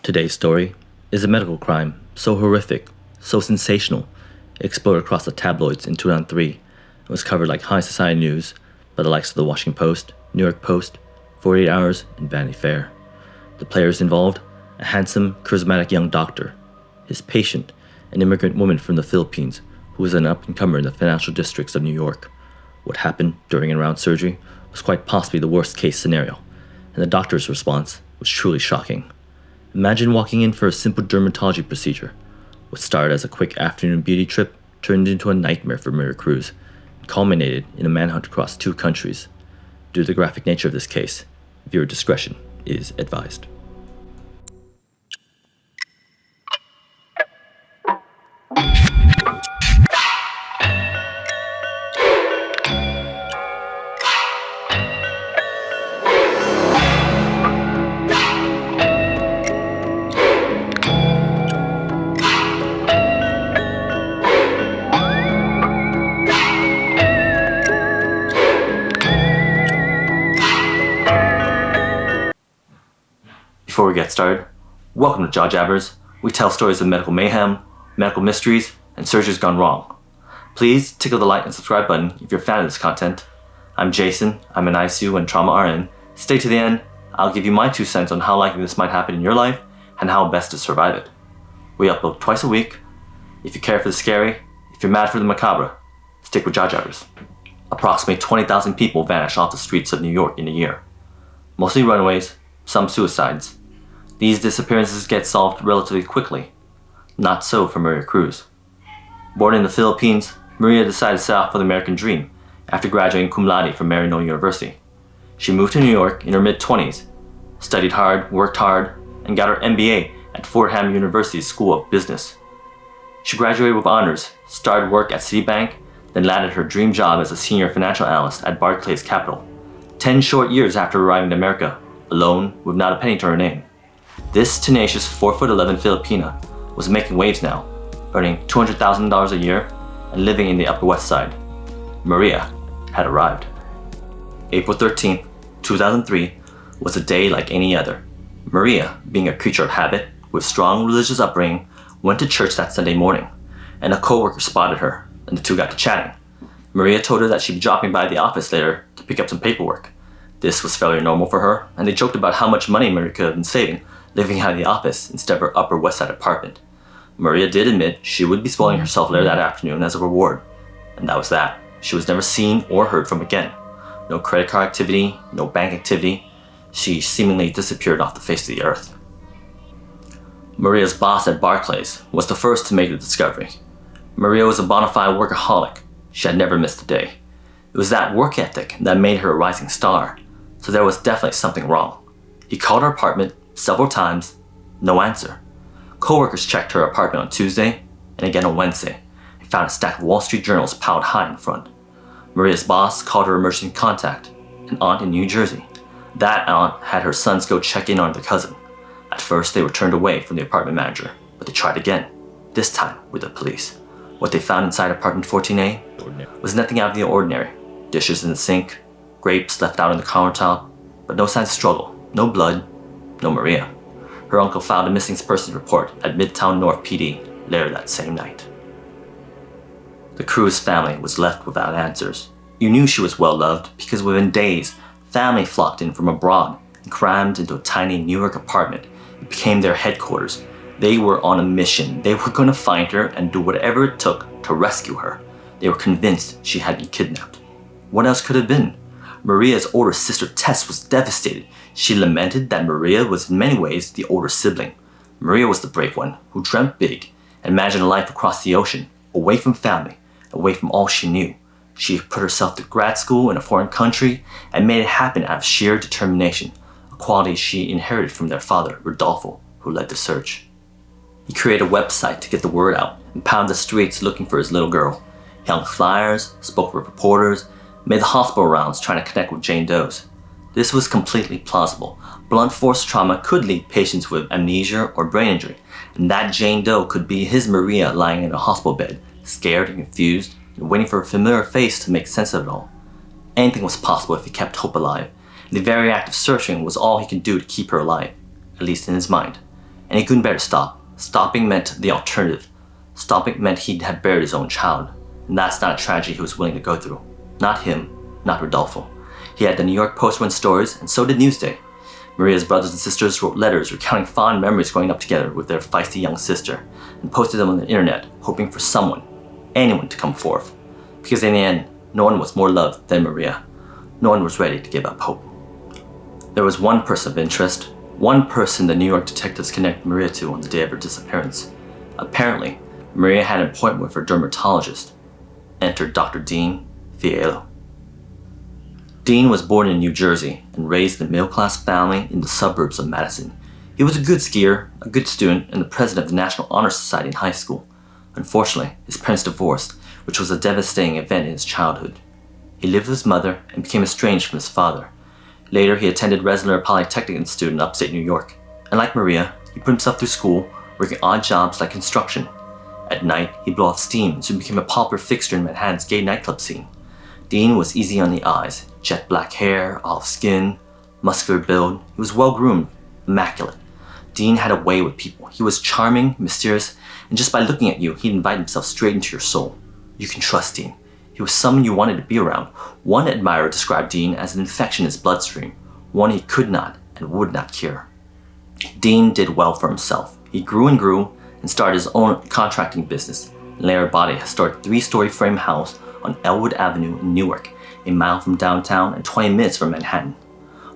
Today's story is a medical crime so horrific, so sensational, it exploded across the tabloids in 2003 and was covered like high society news by the likes of the Washington Post, New York Post, 48 Hours, and Vanity Fair. The players involved, a handsome, charismatic young doctor, his patient, an immigrant woman from the Philippines who was an up-and-comer in the financial districts of New York. What happened during and around surgery was quite possibly the worst-case scenario, and the doctor's response was truly shocking. Imagine walking in for a simple dermatology procedure. What started as a quick afternoon beauty trip turned into a nightmare for Maria Cruz and culminated in a manhunt across 2 countries. Due to the graphic nature of this case, viewer discretion is advised. Before we get started, welcome to JAWjabbers. We tell stories of medical mayhem, medical mysteries, and surgeries gone wrong. Please tickle the like and subscribe button if you're a fan of this content. I'm Jason, I'm an ICU and trauma RN. Stay to the end, I'll give you my 2 cents on how likely this might happen in your life and how best to survive it. We upload twice a week. If you care for the scary, if you're mad for the macabre, stick with JAWjabbers. Approximately 20,000 people vanish off the streets of New York in a year. Mostly runaways, some suicides. These disappearances get solved relatively quickly. Not so for Maria Cruz. Born in the Philippines, Maria decided to set out for the American dream after graduating cum laude from Maryknoll University. She moved to New York in her mid-20s, studied hard, worked hard, and got her MBA at Fordham University's School of Business. She graduated with honors, started work at Citibank, then landed her dream job as a senior financial analyst at Barclays Capital. 10 short years after arriving in America, alone with not a penny to her name. This tenacious 4'11" Filipina was making waves now, earning $200,000 a year and living in the Upper West Side. Maria had arrived. April 13th, 2003 was a day like any other. Maria, being a creature of habit with strong religious upbringing, went to church that Sunday morning, and a coworker spotted her, and the two got to chatting. Maria told her that she'd be dropping by the office later to pick up some paperwork. This was fairly normal for her, and they joked about how much money Maria could have been saving living out of the office instead of her Upper West Side apartment. Maria did admit she would be spoiling herself later that afternoon as a reward, and that was that. She was never seen or heard from again. No credit card activity, no bank activity. She seemingly disappeared off the face of the earth. Maria's boss at Barclays was the first to make the discovery. Maria was a bona fide workaholic. She had never missed a day. It was that work ethic that made her a rising star, so there was definitely something wrong. He called her apartment several times, no answer. Coworkers checked her apartment on Tuesday and again on Wednesday and found a stack of Wall Street journals piled high in front. Maria's boss called her emergency contact, an aunt in New Jersey. That aunt had her sons go check in on their cousin. At first, they were turned away from the apartment manager, but they tried again, this time with the police. What they found inside apartment 14A was nothing out of the ordinary. Dishes in the sink, grapes left out on the countertop, but no signs of struggle, no blood, no Maria. Her uncle filed a missing persons report at Midtown North PD later that same night. The Cruz family was left without answers. You knew she was well loved because within days, family flocked in from abroad and crammed into a tiny New York apartment. It became their headquarters. They were on a mission. They were going to find her and do whatever it took to rescue her. They were convinced she had been kidnapped. What else could it have been? Maria's older sister Tess was devastated. She lamented that Maria was in many ways the older sibling. Maria was the brave one who dreamt big and imagined a life across the ocean, away from family, away from all she knew. She put herself through grad school in a foreign country and made it happen out of sheer determination, a quality she inherited from their father, Rodolfo, who led the search. He created a website to get the word out and pounded the streets looking for his little girl. He hung flyers, spoke with reporters, made the hospital rounds trying to connect with Jane Does. This was completely plausible. Blunt force trauma could leave patients with amnesia or brain injury, and that Jane Doe could be his Maria lying in a hospital bed, scared and confused, and waiting for a familiar face to make sense of it all. Anything was possible if he kept hope alive, and the very act of searching was all he could do to keep her alive, at least in his mind. and he couldn't bear to stop. Stopping meant the alternative. Stopping meant he had buried his own child, and that's not a tragedy he was willing to go through. Not him, not Rodolfo. He had the New York Post run stories, and so did Newsday. Maria's brothers and sisters wrote letters recounting fond memories growing up together with their feisty young sister, and posted them on the internet, hoping for someone, anyone, to come forth. Because in the end, no one was more loved than Maria. No one was ready to give up hope. There was one person of interest, one person the New York detectives connected Maria to on the day of her disappearance. Apparently, Maria had an appointment with her dermatologist. Enter Dr. Dean Fiello. Dean was born in New Jersey and raised in a middle-class family in the suburbs of Madison. He was a good skier, a good student, and the president of the National Honor Society in high school. Unfortunately, his parents divorced, which was a devastating event in his childhood. He lived with his mother and became estranged from his father. Later, he attended Rensselaer Polytechnic Institute in upstate New York, and like Maria, he put himself through school, working odd jobs like construction. At night, he'd blow off steam and soon became a popular fixture in Manhattan's gay nightclub scene. Dean was easy on the eyes, jet black hair, olive skin, muscular build. He was well-groomed, immaculate. Dean had a way with people. He was charming, mysterious, and just by looking at you, he'd invite himself straight into your soul. You can trust Dean. He was someone you wanted to be around. One admirer described Dean as an infection in his bloodstream, one he could not and would not cure. Dean did well for himself. He grew and started his own contracting business, and later bought a historic 3-story frame house on Elwood Avenue in Newark, a mile from downtown and 20 minutes from Manhattan.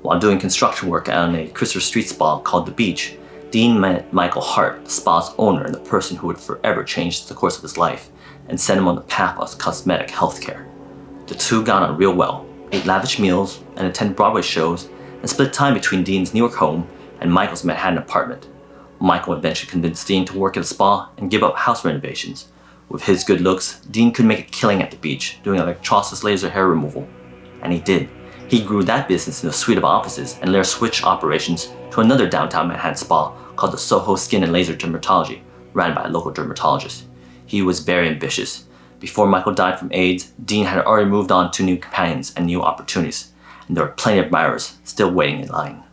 While doing construction work on a Christopher Street spa called The Beach, Dean met Michael Hart, the spa's owner and the person who would forever change the course of his life and send him on the path of cosmetic healthcare. The two got on real well, ate lavish meals, and attended Broadway shows, and split time between Dean's New York home and Michael's Manhattan apartment. Michael eventually convinced Dean to work at a spa and give up house renovations. With his good looks, Dean could make a killing at the beach, doing electrolysis laser hair removal. And he did. He grew that business into a suite of offices and later switched operations to another downtown Manhattan spa called the Soho Skin and Laser Dermatology, ran by a local dermatologist. He was very ambitious. Before Michael died from AIDS, Dean had already moved on to new companions and new opportunities, and there were plenty of admirers still waiting in line.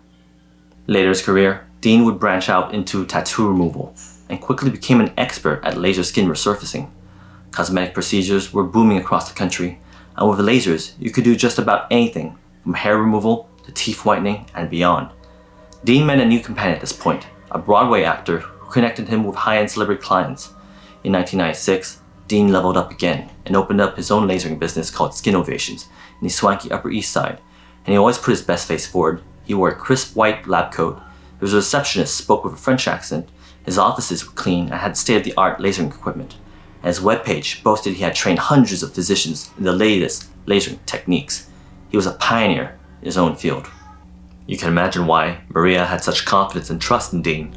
Later in his career, Dean would branch out into tattoo removal and quickly became an expert at laser skin resurfacing. Cosmetic procedures were booming across the country, and with the lasers, you could do just about anything, from hair removal to teeth whitening and beyond. Dean met a new companion at this point, a Broadway actor who connected him with high-end celebrity clients. In 1996, Dean leveled up again and opened up his own lasering business called Skin Ovations in the swanky Upper East Side, and he always put his best face forward. He wore a crisp white lab coat. His receptionist spoke with a French accent. His offices were clean and had state-of-the-art lasering equipment. And his webpage boasted he had trained hundreds of physicians in the latest lasering techniques. He was a pioneer in his own field. You can imagine why Maria had such confidence and trust in Dean.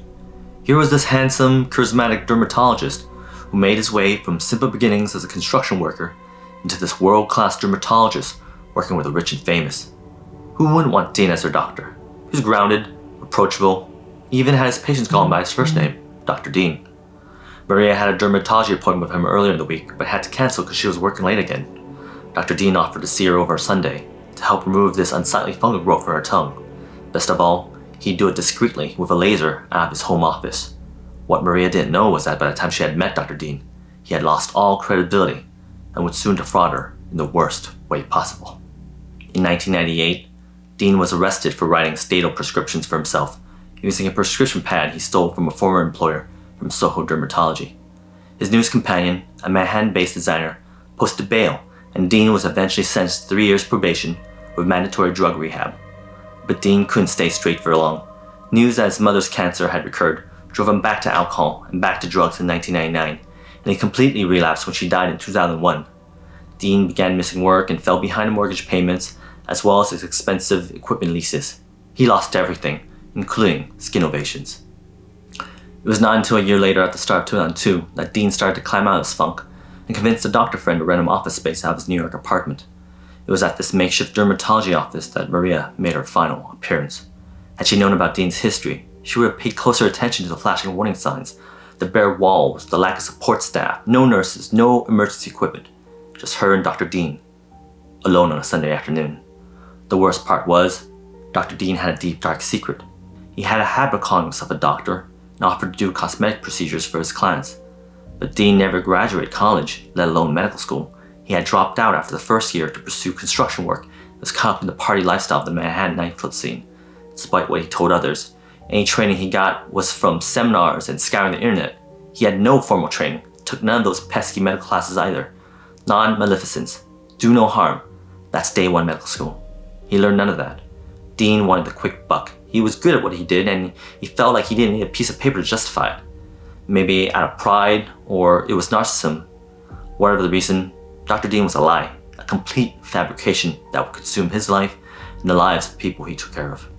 Here was this handsome, charismatic dermatologist who made his way from simple beginnings as a construction worker into this world-class dermatologist working with the rich and famous. Who wouldn't want Dean as their doctor? He was grounded, approachable, even had his patients call him by his first name, Dr. Dean. Maria had a dermatology appointment with him earlier in the week, but had to cancel because she was working late again. Dr. Dean offered to see her over Sunday to help remove this unsightly fungal growth from her tongue. Best of all, he'd do it discreetly with a laser out of his home office. What Maria didn't know was that by the time she had met Dr. Dean, he had lost all credibility and would soon defraud her in the worst way possible. In 1998, Dean was arrested for writing statal prescriptions for himself, using a prescription pad he stole from a former employer from Soho Dermatology. His newest companion, a Manhattan-based designer, posted bail, and Dean was eventually sentenced to 3 years probation with mandatory drug rehab. But Dean couldn't stay straight for long. News that his mother's cancer had recurred drove him back to alcohol and back to drugs in 1999, and he completely relapsed when she died in 2001. Dean began missing work and fell behind in mortgage payments, as well as his expensive equipment leases. He lost everything, including Skin Ovations. It was not until a year later at the start of 2002 that Dean started to climb out of his funk and convinced a doctor friend to rent him office space out of his New York apartment. It was at this makeshift dermatology office that Maria made her final appearance. Had she known about Dean's history, she would have paid closer attention to the flashing warning signs, the bare walls, the lack of support staff, no nurses, no emergency equipment, just her and Dr. Dean, alone on a Sunday afternoon. The worst part was, Dr. Dean had a deep, dark secret. He had a habit of calling himself a doctor, and offered to do cosmetic procedures for his clients. But Dean never graduated college, let alone medical school. He had dropped out after the first year to pursue construction work and was caught up in the party lifestyle of the Manhattan nightclub scene. Despite what he told others, any training he got was from seminars and scouring the internet. He had no formal training, took none of those pesky medical classes either. Non-maleficence, do no harm. That's day one medical school. He learned none of that. Dean wanted the quick buck. He was good at what he did, and he felt like he didn't need a piece of paper to justify it. Maybe out of pride, or it was narcissism. Whatever the reason, Dr. Dean was a lie, a complete fabrication that would consume his life and the lives of people he took care of.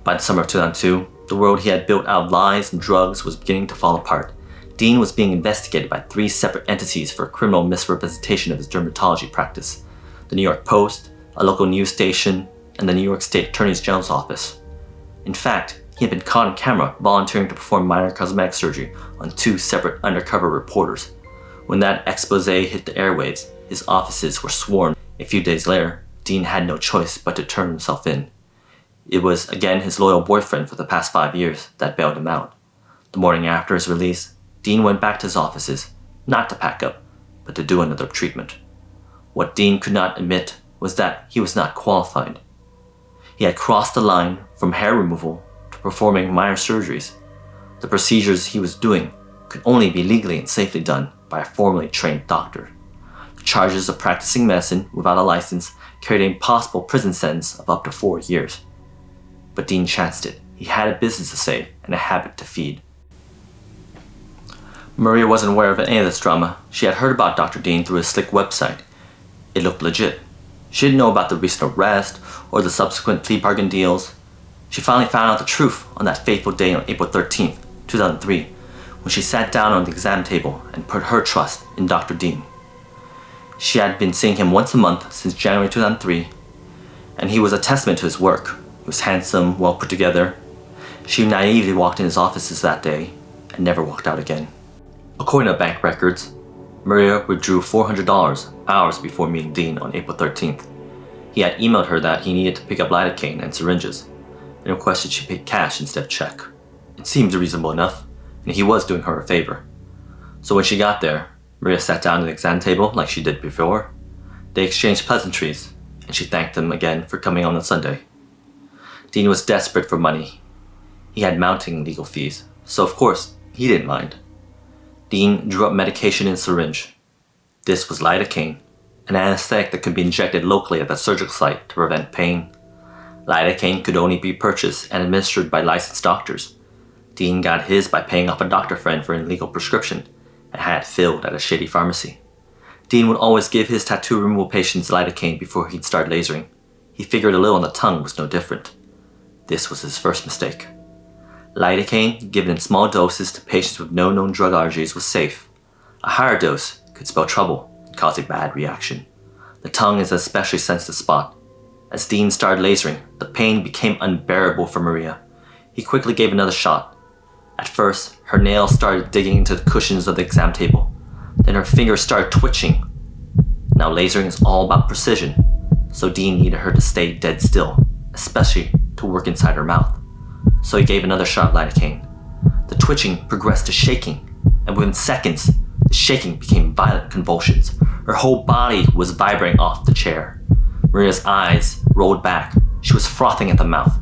By the summer of 2002, the world he had built out of lies and drugs was beginning to fall apart. Dean was being investigated by 3 separate entities for criminal misrepresentation of his dermatology practice: the New York Post, a local news station, and the New York State Attorney General's office. In fact, he had been caught on camera volunteering to perform minor cosmetic surgery on 2 separate undercover reporters. When that expose hit the airwaves, his offices were swarmed. A few days later, Dean had no choice but to turn himself in. It was again his loyal boyfriend for the past 5 years that bailed him out. The morning after his release, Dean went back to his offices, not to pack up, but to do another treatment. What Dean could not admit was that he was not qualified. He had crossed the line from hair removal to performing minor surgeries. The procedures he was doing could only be legally and safely done by a formally trained doctor. The charges of practicing medicine without a license carried an impossible prison sentence of up to 4 years. But Dean chanced it. He had a business to save and a habit to feed. Maria wasn't aware of any of this drama. She had heard about Dr. Dean through his slick website. It looked legit. She didn't know about the recent arrest or the subsequent plea bargain deals. She finally found out the truth on that fateful day on April 13th, 2003, when she sat down on the exam table and put her trust in Dr. Dean. She had been seeing him once a month since January 2003, and he was a testament to his work. He was handsome, well put together. She naively walked in his offices that day and never walked out again. According to bank records, Maria withdrew $400 hours before meeting Dean on April 13th. He had emailed her that he needed to pick up lidocaine and syringes and requested she pay cash instead of check. It seemed reasonable enough, and he was doing her a favor. So when she got there, Maria sat down at the exam table like she did before. They exchanged pleasantries, and she thanked him again for coming on Sunday. Dean was desperate for money. He had mounting legal fees, so of course, he didn't mind. Dean drew up medication in a syringe. This was lidocaine, an anesthetic that could be injected locally at the surgical site to prevent pain. Lidocaine could only be purchased and administered by licensed doctors. Dean got his by paying off a doctor friend for an illegal prescription and had it filled at a shady pharmacy. Dean would always give his tattoo removal patients lidocaine before he'd start lasering. He figured a little on the tongue was no different. This was his first mistake. Lidocaine, given in small doses to patients with no known drug allergies, was safe. A higher dose could spell trouble and cause a bad reaction. The tongue is an especially sensitive spot. As Dean started lasering, the pain became unbearable for Maria. He quickly gave another shot. At first, her nails started digging into the cushions of the exam table. Then her fingers started twitching. Now lasering is all about precision, so Dean needed her to stay dead still, especially to work inside her mouth. So he gave another shot of lidocaine. The twitching progressed to shaking, and within seconds, the shaking became violent convulsions. Her whole body was vibrating off the chair. Maria's eyes rolled back. She was frothing at the mouth.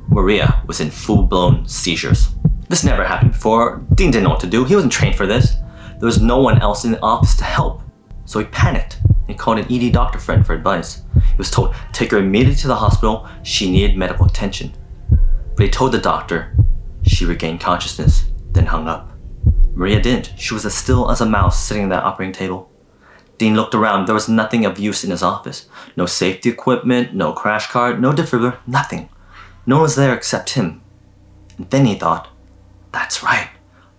Maria was in full-blown seizures. This never happened before. Dean didn't know what to do. He wasn't trained for this. There was no one else in the office to help. So he panicked and he called an ED doctor friend for advice. He was told, take her immediately to the hospital. She needed medical attention. But he told the doctor she regained consciousness, then hung up. Maria didn't. She was as still as a mouse sitting at that operating table. Dean looked around. There was nothing of use in his office. No safety equipment, no crash cart, no defibrillator, nothing. No one was there except him. And then he thought, that's right.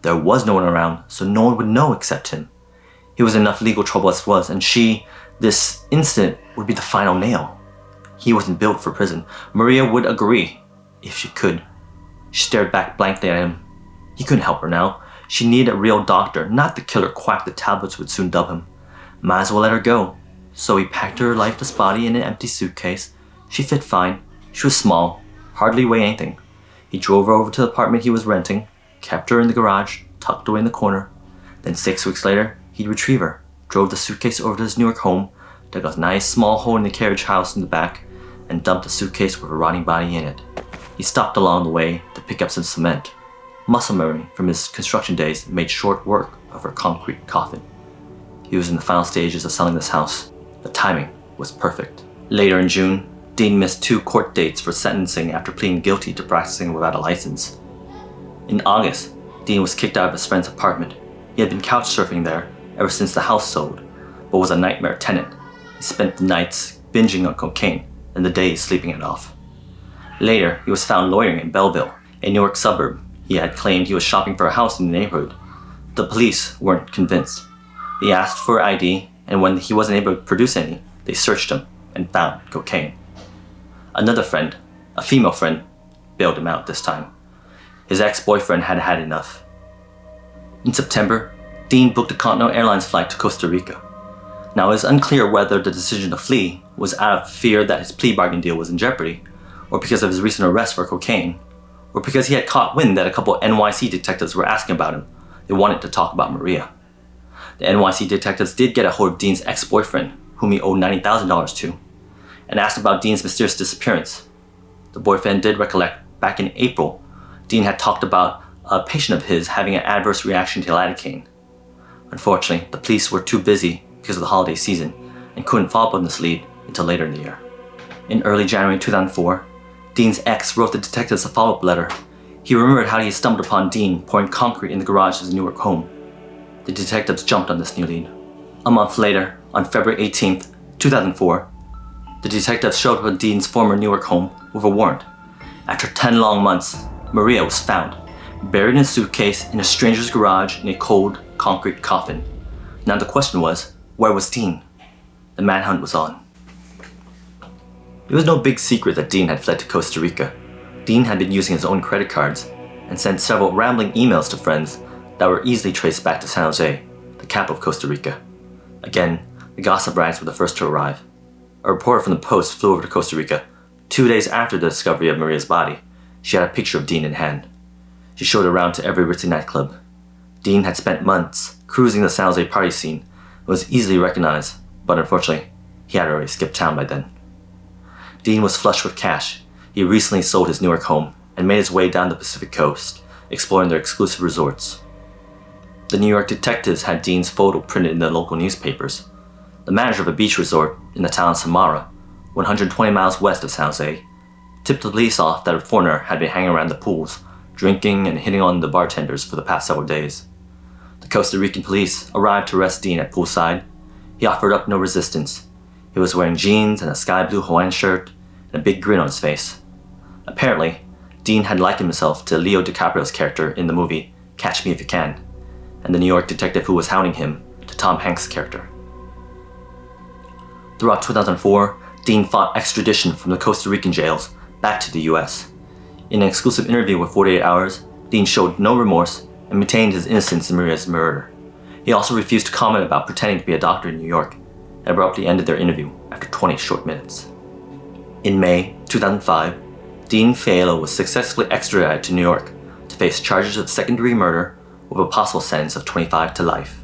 There was no one around, so no one would know except him. He was in enough legal trouble as it was, and this incident would be the final nail. He wasn't built for prison. Maria would agree, if she could. She stared back blankly at him. He couldn't help her now. She needed a real doctor, not the killer quack the tablets would soon dub him. Might as well let her go. So he packed her lifeless body in an empty suitcase. She fit fine. She was small, hardly weighed anything. He drove her over to the apartment he was renting, kept her in the garage, tucked away in the corner. Then 6 weeks later, he'd retrieve her, drove the suitcase over to his Newark home, dug a nice small hole in the carriage house in the back, and dumped the suitcase with a rotting body in it. He stopped along the way to pick up some cement. Muscle memory from his construction days made short work of her concrete coffin. He was in the final stages of selling this house. The timing was perfect. Later in June, Dean missed 2 court dates for sentencing after pleading guilty to practicing without a license. In August, Dean was kicked out of his friend's apartment. He had been couch surfing there ever since the house sold, but was a nightmare tenant. He spent the nights binging on cocaine and the days sleeping it off. Later, he was found loitering in Belleville, a Newark suburb. He had claimed he was shopping for a house in the neighborhood. The police weren't convinced. They asked for ID, and when he wasn't able to produce any, they searched him and found cocaine. Another friend, a female friend, bailed him out this time. His ex-boyfriend had had enough. In September, Dean booked a Continental Airlines flight to Costa Rica. Now it is unclear whether the decision to flee was out of fear that his plea bargain deal was in jeopardy, or because of his recent arrest for cocaine, or because he had caught wind that a couple of NYC detectives were asking about him. They wanted to talk about Maria. The NYC detectives did get a hold of Dean's ex-boyfriend, whom he owed $90,000 to, and asked about Dean's mysterious disappearance. The boyfriend did recollect back in April, Dean had talked about a patient of his having an adverse reaction to lidocaine. Unfortunately, the police were too busy because of the holiday season and couldn't follow up on this lead until later in the year. In early January 2004, Dean's ex wrote the detectives a follow-up letter. He remembered how he had stumbled upon Dean pouring concrete in the garage of his Newark home. The detectives jumped on this new lead. A month later, on February 18th, 2004, the detectives showed up at Dean's former Newark home with a warrant. After 10 long months, Maria was found, buried in a suitcase in a stranger's garage in a cold, concrete coffin. Now the question was, where was Dean? The manhunt was on. It was no big secret that Dean had fled to Costa Rica. Dean had been using his own credit cards and sent several rambling emails to friends that were easily traced back to San Jose, the capital of Costa Rica. Again, the gossip rags were the first to arrive. A reporter from the Post flew over to Costa Rica 2 days after the discovery of Maria's body. She had a picture of Dean in hand. She showed it around to every ritzy nightclub. Dean had spent months cruising the San Jose party scene and was easily recognized, but unfortunately, he had already skipped town by then. Dean was flush with cash. He recently sold his Newark home and made his way down the Pacific coast, exploring their exclusive resorts. The New York detectives had Dean's photo printed in the local newspapers. The manager of a beach resort in the town of Samara, 120 miles west of San Jose, tipped the police off that a foreigner had been hanging around the pools, drinking and hitting on the bartenders for the past several days. The Costa Rican police arrived to arrest Dean at poolside. He offered up no resistance. He was wearing jeans and a sky blue Hawaiian shirt and a big grin on his face. Apparently, Dean had likened himself to Leo DiCaprio's character in the movie Catch Me If You Can, and the New York detective who was hounding him to Tom Hanks' character. Throughout 2004, Dean fought extradition from the Costa Rican jails back to the US. In an exclusive interview with 48 Hours, Dean showed no remorse and maintained his innocence in Maria's murder. He also refused to comment about pretending to be a doctor in New York and abruptly ended their interview after 20 short minutes. In May 2005, Dean Fialo was successfully extradited to New York to face charges of second-degree murder with a possible sentence of 25 to life.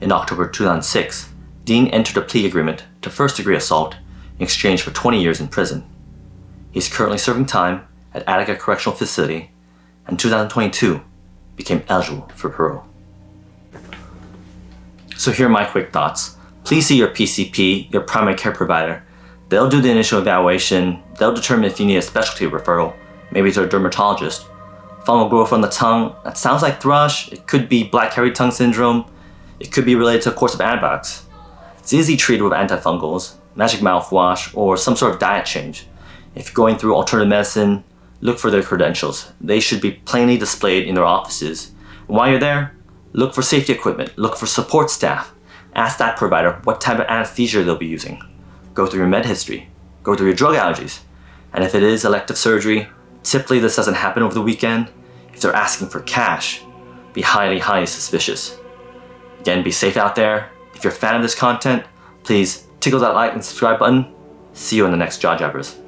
In October 2006, Dean entered a plea agreement to first-degree assault in exchange for 20 years in prison. He's currently serving time at Attica Correctional Facility, and in 2022 became eligible for parole. So here are my quick thoughts. Please see your PCP, your primary care provider. They'll do the initial evaluation. They'll determine if you need a specialty referral, maybe to a dermatologist. Fungal growth on the tongue, that sounds like thrush. It could be black hairy tongue syndrome. It could be related to a course of antibiotics. It's easily treated with antifungals, magic mouthwash, or some sort of diet change. If you're going through alternative medicine, look for their credentials. They should be plainly displayed in their offices. And while you're there, look for safety equipment, look for support staff. Ask that provider what type of anesthesia they'll be using. Go through your med history. Go through your drug allergies. And if it is elective surgery, typically this doesn't happen over the weekend. If they're asking for cash, be highly, highly suspicious. Again, be safe out there. If you're a fan of this content, please tickle that like and subscribe button. See you in the next JAWjabbers.